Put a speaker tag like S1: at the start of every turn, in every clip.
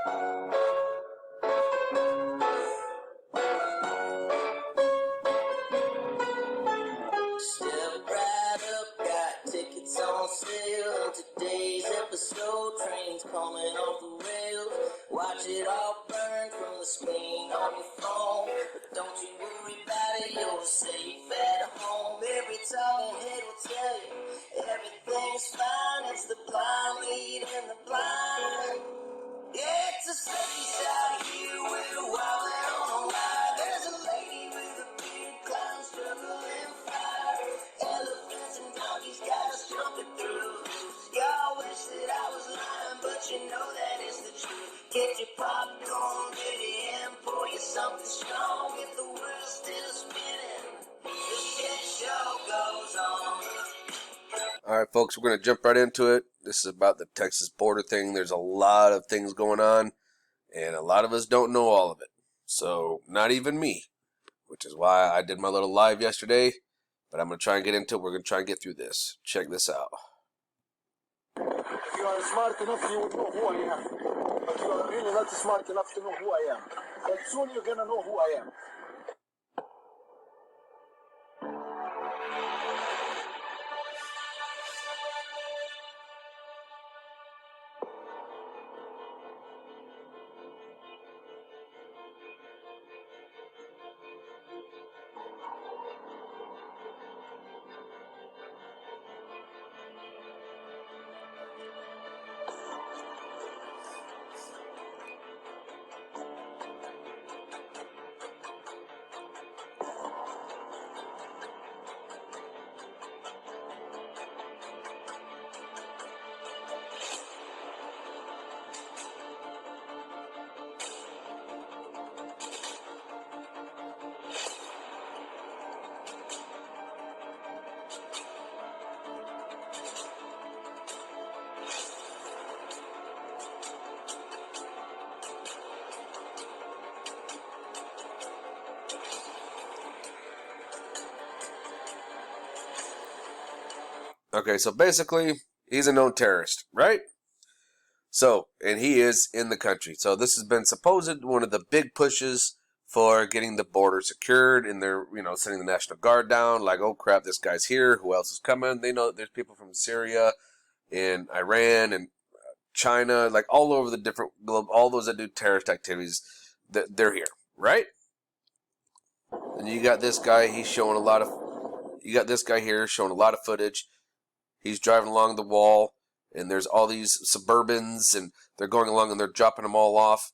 S1: Step right up, got tickets on sale. Today's episode, trains coming off the rails. Watch it all burn from the screen on your phone. But don't you worry about it, you're safe at home. Every talking head will tell you everything's fine. It's the blind leading the blind. Yeah, it's a space out here with a wild on a wire. There's a lady with a big clown struggling fire. Elephants and donkeys got us jumping through. Y'all wish that I was lying, but you know that is the truth. Get your popcorn ready and pour you something strong. If the world's still spinning, the shit show goes on.
S2: Alright folks, we're going to jump right into it. This is about the Texas border thing. There's a lot of things going on, and a lot of us don't know all of it. So, not even me, which is why I did my little live yesterday. But I'm going to try and get into it. We're going to try and get through this. Check this out.
S3: If you are smart enough, you would know who I am. But you are really not smart enough to know who I am. But soon you're going to know who I am.
S2: Okay, so basically, he's a known terrorist, right? So, and he is in the country. So this has been supposed one of the big pushes for getting the border secured, and they're, sending the National Guard down, like, oh crap, this guy's here, who else is coming? They know that there's people from Syria and Iran and China, like all over the different globe, all those that do terrorist activities, they're here, right? And you got this guy, you got this guy here showing a lot of footage. He's driving along the wall, and there's all these Suburbans, and they're going along, and they're dropping them all off.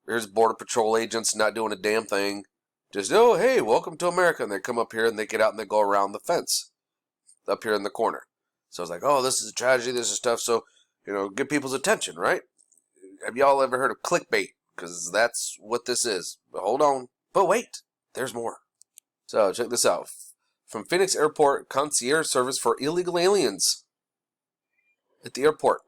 S2: There's Border Patrol agents not doing a damn thing. Just, oh, hey, welcome to America. And they come up here, and they get out, and they go around the fence up here in the corner. So it's like, oh, this is a tragedy, this is stuff. So, get people's attention, right? Have y'all ever heard of clickbait? Because that's what this is. But hold on. But wait, there's more. So check this out. From Phoenix Airport, concierge service for illegal aliens at the airport.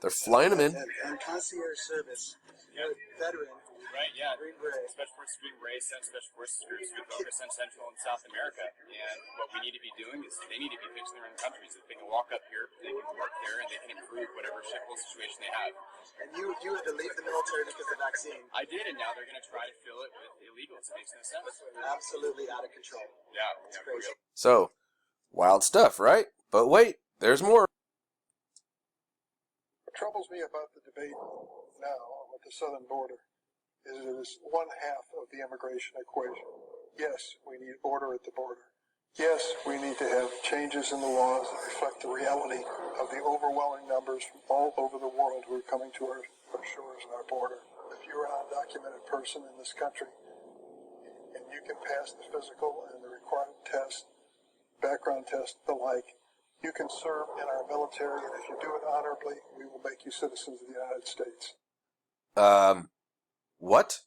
S2: They're flying them in.
S3: And concierge service. You're a veteran.
S4: Right, yeah.
S3: Green Beret.
S4: Special Forces Green Beret sent Special Forces groups who focus on Central and South America. And what we need to be doing is they need to be fixing their own countries. If they can walk up here, they can work there, and they can improve whatever shithole situation they have.
S3: And you had to leave the military because of the vaccine.
S4: I did, and now they're going to try to fill it with illegals. It makes no sense.
S3: Absolutely out of control.
S4: Yeah,
S3: It's crazy.
S2: So, wild stuff, right? But wait, there's more.
S5: What troubles me about the debate now with the southern border is it is one half of the immigration equation. Yes, we need order at the border. Yes, we need to have changes in the laws that reflect the reality of the overwhelming numbers from all over the world who are coming to our shores and our border. If you're an undocumented person in this country and you can pass the physical and the required test, background test, the like, you can serve in our military, and if you do it honorably, we will make you citizens of the United States.
S2: What?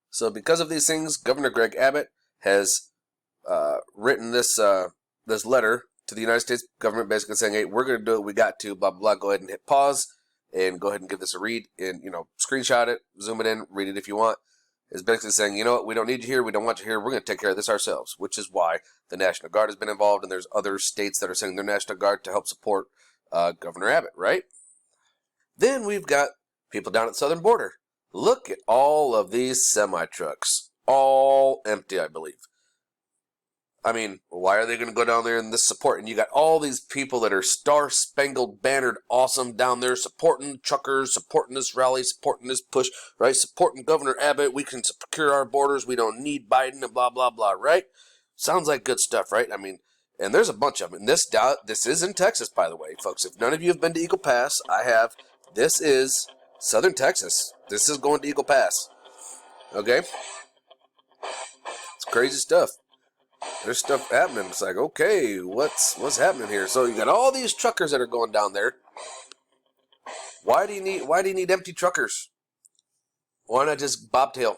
S2: So because of these things, Governor Greg Abbott has written this letter to the United States government, basically saying, hey, we're going to do what we got to, blah, blah, blah. Go ahead and hit pause and go ahead and give this a read and, screenshot it, zoom it in, read it if you want. Is basically saying, you know what, we don't need you here, we don't want you here, we're going to take care of this ourselves, which is why the National Guard has been involved, and there's other states that are sending their National Guard to help support Governor Abbott, right? Then we've got People down at the southern border. Look at all of these semi-trucks. All empty, I believe. I mean, why are they going to go down there in this support? And you got all these people that are star-spangled bannered awesome down there supporting truckers, supporting this rally, supporting this push, right? Supporting Governor Abbott. We can secure our borders. We don't need Biden and blah, blah, blah, right? Sounds like good stuff, right? I mean, and there's a bunch of them. And this is in Texas, by the way, folks. If none of you have been to Eagle Pass, I have. This is southern Texas. This is going to Eagle Pass. Okay? It's crazy stuff. There's stuff happening. It's like, okay, what's happening here? So you got all these truckers that are going down there. Why do you need empty truckers? Why not just bobtail?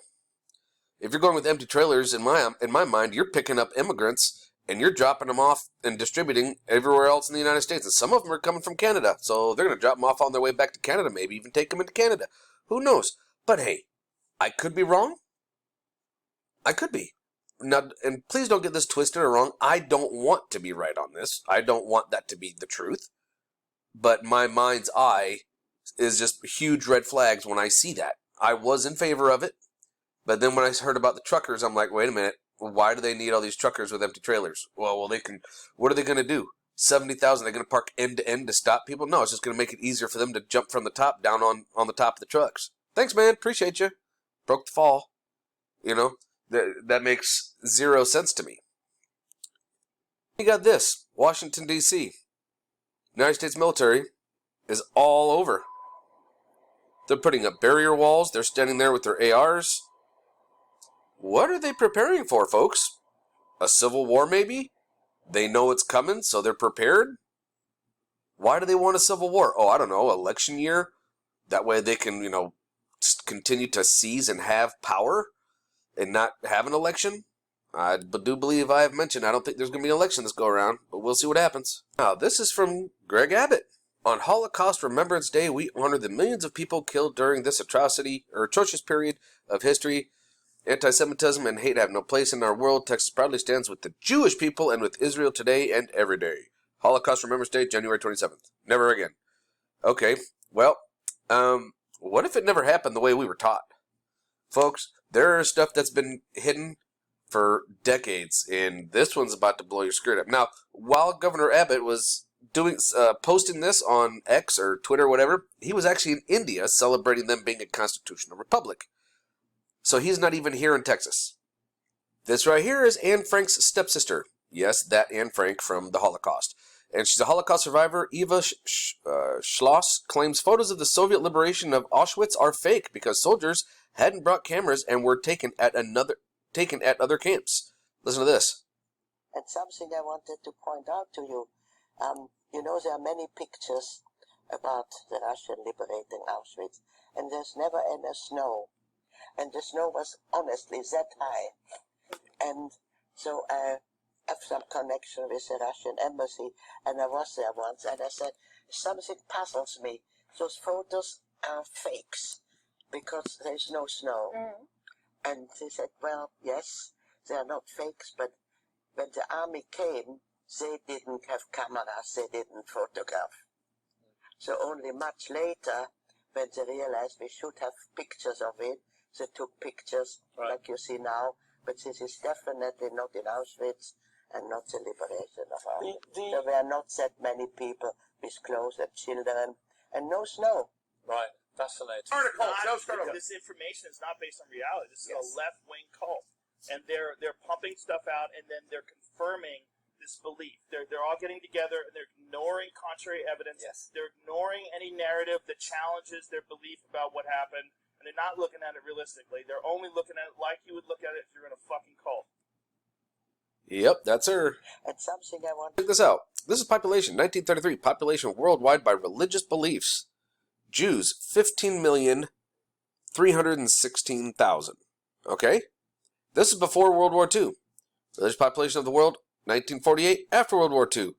S2: If you're going with empty trailers, in my mind, you're picking up immigrants and you're dropping them off and distributing everywhere else in the United States. And some of them are coming from Canada, so they're going to drop them off on their way back to Canada, maybe even take them into Canada. Who knows? But hey, I could be wrong. I could be. Now, and please don't get this twisted or wrong. I don't want to be right on this. I don't want that to be the truth. But my mind's eye is just huge red flags when I see that. I was in favor of it. But then when I heard about the truckers, I'm like, wait a minute. Why do they need all these truckers with empty trailers? Well, they can. What are they going to do? 70,000, they're going to park end to end to stop people? No, it's just going to make it easier for them to jump from the top down on the top of the trucks. Thanks, man. Appreciate you. Broke the fall. You know? That makes zero sense to me. You got this. Washington, D.C. United States military is all over. They're putting up barrier walls. They're standing there with their ARs. What are they preparing for, folks? A civil war, maybe? They know it's coming, so they're prepared? Why do they want a civil war? Oh, I don't know, election year? That way they can, continue to seize and have power? And not have an election? I do believe I have mentioned I don't think there's going to be an election this go around, but we'll see what happens. Now, this is from Greg Abbott. On Holocaust Remembrance Day, we honor the millions of people killed during this atrocious period of history. Anti-Semitism and hate have no place in our world. Texas proudly stands with the Jewish people and with Israel today and every day. Holocaust Remembrance Day, January 27th. Never again. Okay, well, what if it never happened the way we were taught? Folks, there is stuff that's been hidden for decades, and this one's about to blow your skirt up. Now, while Governor Abbott was posting this on X or Twitter or whatever, he was actually in India celebrating them being a constitutional republic. So he's not even here in Texas. This right here is Anne Frank's stepsister. Yes, that Anne Frank from the Holocaust. And she's a Holocaust survivor. Eva Schloss claims photos of the Soviet liberation of Auschwitz are fake because soldiers hadn't brought cameras and were taken at other camps. Listen to this.
S6: And something I wanted to point out to you. There are many pictures about the Russian liberating Auschwitz, and there's never any snow. And the snow was honestly that high. And so I have some connection with the Russian embassy, and I was there once, and I said, something puzzles me. Those photos are fakes, because there's no snow. And they said, well, yes, they are not fakes, but when the army came, they didn't have cameras, they didn't photograph. So only much later, when they realized we should have pictures of it, they took pictures, like you see now, but this is definitely not in Auschwitz and not the liberation of Auschwitz. There were not that many people with clothes and children, and no snow.
S7: Right. Fascinating.
S8: This information is not based on reality. This is a left-wing cult, and they're pumping stuff out, and then they're confirming this belief. They're all getting together, and they're ignoring contrary evidence.
S7: Yes.
S8: They're ignoring any narrative that challenges their belief about what happened, and they're not looking at it realistically. They're only looking at it like you would look at it if you're in a fucking cult.
S2: Yep, that's her.
S6: And something I want.
S2: Check this out. This is population, 1933. Population worldwide by religious beliefs. Jews, 15,316,000. Okay? This is before World War II. Religious population of the world, 1948, after World War II.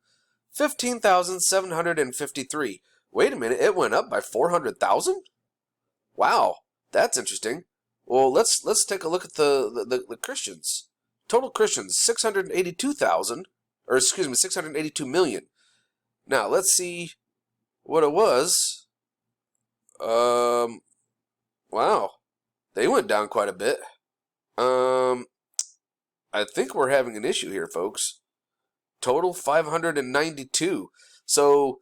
S2: 15,753. Wait a minute, it went up by 400,000? Wow, that's interesting. Well, let's take a look at the Christians. Total Christians, 682 million. Now, let's see what it was Wow. They went down quite a bit. I think we're having an issue here, folks. Total 592. So,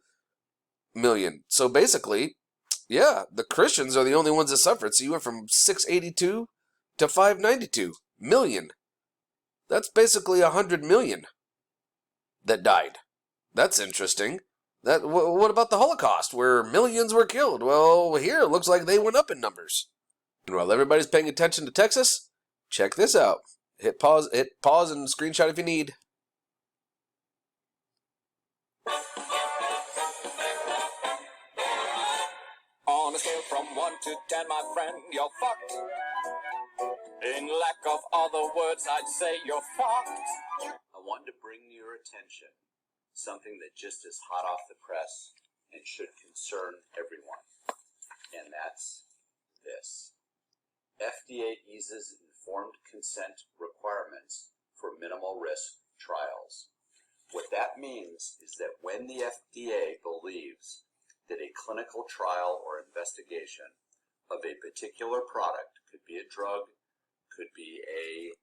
S2: million. So basically, yeah, the Christians are the only ones that suffered. So you went from 682 to 592 million. That's basically 100 million that died. That's interesting. What about the Holocaust, where millions were killed? Well, here it looks like they went up in numbers. And while everybody's paying attention to Texas, check this out. Hit pause and screenshot if you need.
S1: On a scale from 1 to 10, my friend, you're fucked. In lack of other words, I'd say you're fucked. I wanted to bring to your attention something that just is hot off the press and should concern everyone. And that's this. FDA eases informed consent requirements for minimal risk trials. What that means is that when the FDA believes that a clinical trial or investigation of a particular product, could be a drug, could be a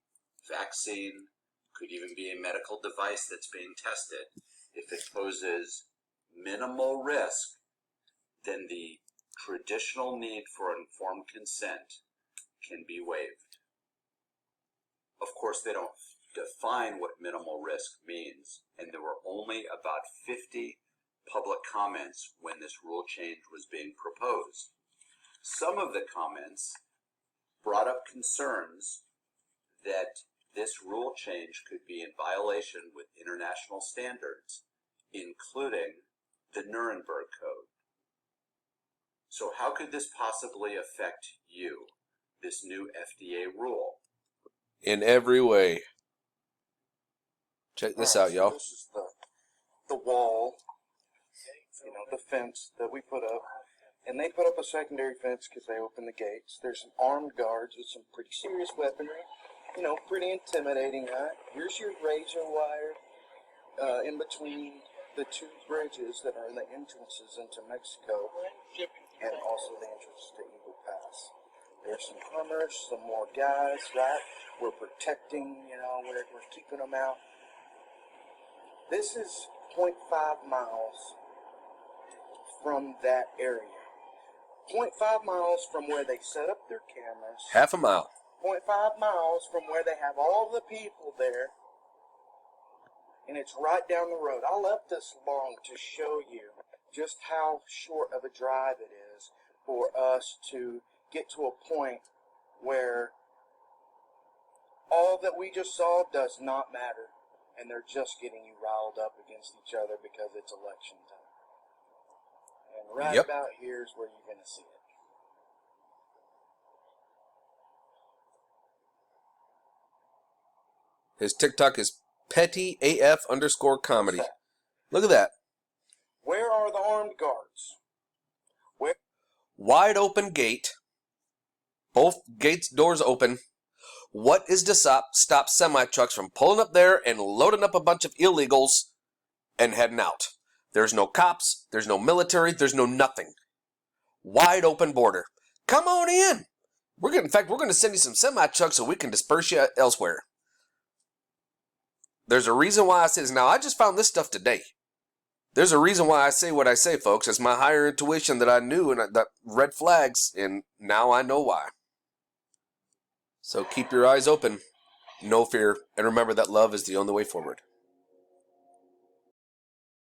S1: vaccine, could even be a medical device that's being tested, if it poses minimal risk, then the traditional need for informed consent can be waived. Of course, they don't define what minimal risk means, and there were only about 50 public comments when this rule change was being proposed. Some of the comments brought up concerns that this rule change could be in violation with international standards, including the Nuremberg Code. So how could this possibly affect you, this new FDA rule?
S2: In every way. Check this out, y'all.
S3: This is the wall, the fence that we put up. And they put up a secondary fence because they opened the gates. There's some armed guards with some pretty serious weaponry. Pretty intimidating, huh? Here's your razor wire in between the two bridges that are the entrances into Mexico and also the entrance to Eagle Pass. There's some hunters, some more guys, right? We're protecting, we're keeping them out. This is 0.5 miles from that area. 0.5 miles from where they set up their cameras.
S2: Half a mile.
S3: 0.5 miles from where they have all the people there. And it's right down the road. I left this long to show you just how short of a drive it is for us to get to a point where all that we just saw does not matter. And they're just getting you riled up against each other because it's election time. And right about here is where you're going to see it.
S2: His TikTok is pettyAF_comedy. Look at that.
S3: Where are the armed guards? Where?
S2: Wide open gate. Both gates doors open. What is to stop semi-trucks from pulling up there and loading up a bunch of illegals and heading out? There's no cops. There's no military. There's no nothing. Wide open border. Come on in. In fact, we're going to send you some semi-trucks so we can disperse you elsewhere. There's a reason why I say this. Now, I just found this stuff today. There's a reason why I say what I say, folks. It's my higher intuition that I knew and that red flags, and now I know why. So keep your eyes open. No fear. And remember that love is the only way forward.